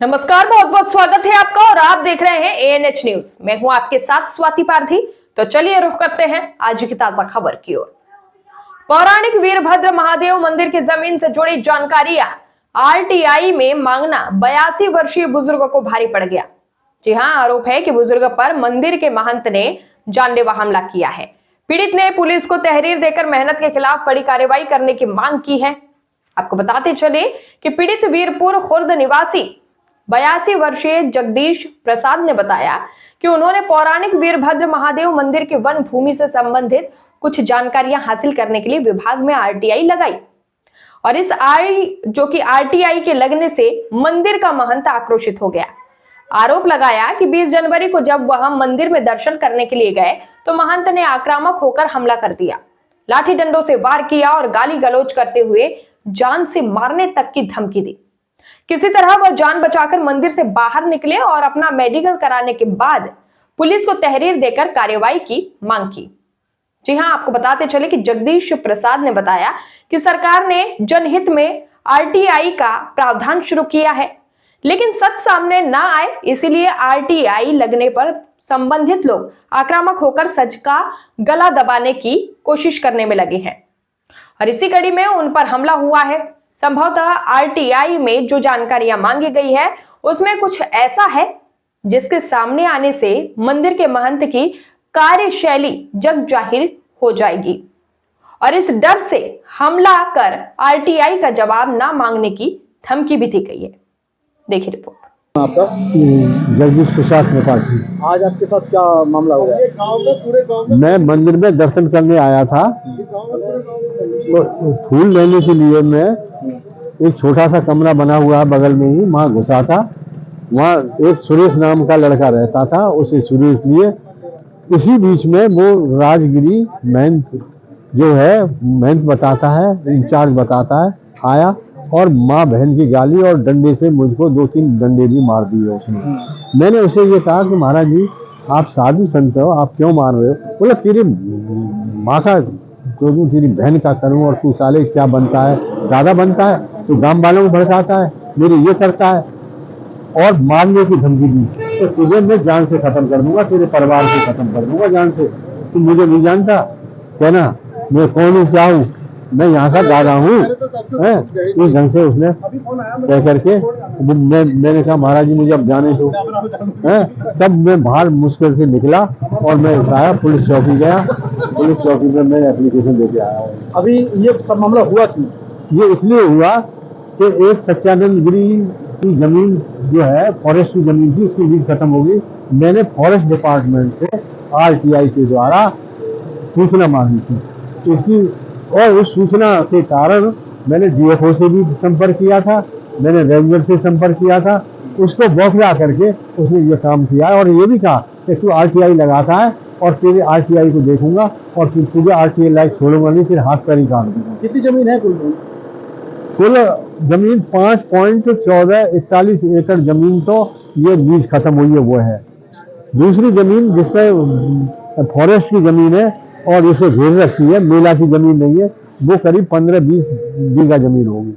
नमस्कार, बहुत बहुत स्वागत है आपका और आप देख रहे हैं एएनएच न्यूज। मैं हूं आपके साथ स्वाति पारधी। तो चलिए रुख करते हैं आज की ताजा खबर की ओर। पौराणिक वीरभद्र महादेव मंदिर की जमीन से जुड़ी जानकारियां आरटीआई में मांगना 82 वर्षीय बुजुर्ग को भारी पड़ गया। जी हां, आरोप है कि बुजुर्ग पर मंदिर के महंत ने जानलेवा हमला किया है। पीड़ित ने पुलिस को तहरीर देकर मेहनत के खिलाफ कड़ी कार्रवाई करने की मांग की है। आपको बताते चले कि पीड़ित वीरपुर खुर्द निवासी 82 वर्षीय जगदीश प्रसाद ने बताया कि उन्होंने पौराणिक वीरभद्र महादेव मंदिर के वन भूमि से संबंधित कुछ जानकारियां हासिल करने के लिए विभाग में आरटीआई लगाई और इस आरटीआई के लगने से मंदिर का महंत आक्रोशित हो गया। आरोप लगाया कि 20 जनवरी को जब वह मंदिर में दर्शन करने के लिए गए तो महंत ने आक्रामक होकर हमला कर दिया, लाठी डंडों से वार किया और गाली गलौज करते हुए जान से मारने तक की धमकी दी। किसी तरह वह जान बचाकर मंदिर से बाहर निकले और अपना मेडिकल कराने के बाद पुलिस को तहरीर देकर कार्रवाई की मांग की। जी हां, आपको बताते चले कि जगदीश प्रसाद ने बताया कि सरकार ने जनहित में आरटीआई का प्रावधान शुरू किया है, लेकिन सच सामने ना आए, इसीलिए आरटीआई लगने पर संबंधित लोग आक्रामक होकर सच का गला दबाने की कोशिश करने में लगे हैं और इसी कड़ी में उन पर हमला हुआ है। संभवतः आरटीआई में जो जानकारियां मांगी गई है उसमें कुछ ऐसा है जिसके सामने आने से मंदिर के महंत की कार्यशैली जग जाहिर हो जाएगी और इस डर से हमला कर आरटीआई का जवाब ना मांगने की धमकी भी दी गई है। देखिए रिपोर्ट। आपका जगदीश प्रसाद त्रिपाठी। आज आपके साथ क्या मामला हुआ? मैं मंदिर में दर्शन करने आया था, तो फूल लेने के लिए मैं एक छोटा सा कमरा बना हुआ है बगल में ही, वहाँ घुसा था। वहाँ एक सुरेश नाम का लड़का रहता था, उसे सुरेश लिए इसी बीच में वो राजगिरी महंत जो है, महंत बताता है, इंचार्ज बताता है, आया और माँ बहन की गाली और डंडे से मुझको 2-3 डंडे भी मार दिए उसने। मैंने उसे ये कहा कि महाराज जी, आप साधु संत हो, आप क्यों मार रहे हो? बोला तेरी माँ का जो दूं, तेरी बहन का करूं, और तू साले क्या बनता है, दादा बनता है, तो गांव वालों को भड़काता है, मेरे ये करता है और मारने की धमकी दी। तो तुझे मैं जान से खत्म कर दूंगा, तेरे परिवार से खत्म कर दूंगा जान से। तुम मुझे नहीं जानता, कहना मैं कौन हूँ, क्या हूँ, मैं यहाँ का दादा हूँ। इस ढंग से उसने कह करके मैंने कहा महाराज जी मुझे अब जाने दो। तब मैं बाहर मुश्किल से निकला और मैं आया, पुलिस चौकी गया। पुलिस चौकी में मैं एप्लीकेशन देके आया हूँ। अभी ये सब मामला हुआ क्यों? ये इसलिए हुआ कि एक सच्चानंद गिरी की जमीन जो है, फॉरेस्ट की जमीन थी, उसकी लीज खत्म हो गई। मैंने फॉरेस्ट डिपार्टमेंट से आरटीआई के द्वारा सूचना मांगी थी इसकी, और उस सूचना के कारण मैंने डीएफओ से भी संपर्क किया था, मैंने रेंजर से संपर्क किया था। उसको बौखला करके उसने ये काम किया और ये भी कहा कि तू आरटीआई लगाता है और तेरे आरटीआई को देखूंगा और फिर तुझे आरटीआई लाइक छोड़ूंगा नहीं, फिर हाथ पैर ही काट दूंगा। कितनी जमीन है कुल जमीन 5.1441 एकड़ जमीन तो ये लीज खत्म हुई है वो है। दूसरी जमीन जिसमें फॉरेस्ट की जमीन है और इसे घेर रखी है, मेला की जमीन नहीं है, वो करीब 15-20 बीघा जमीन होगी।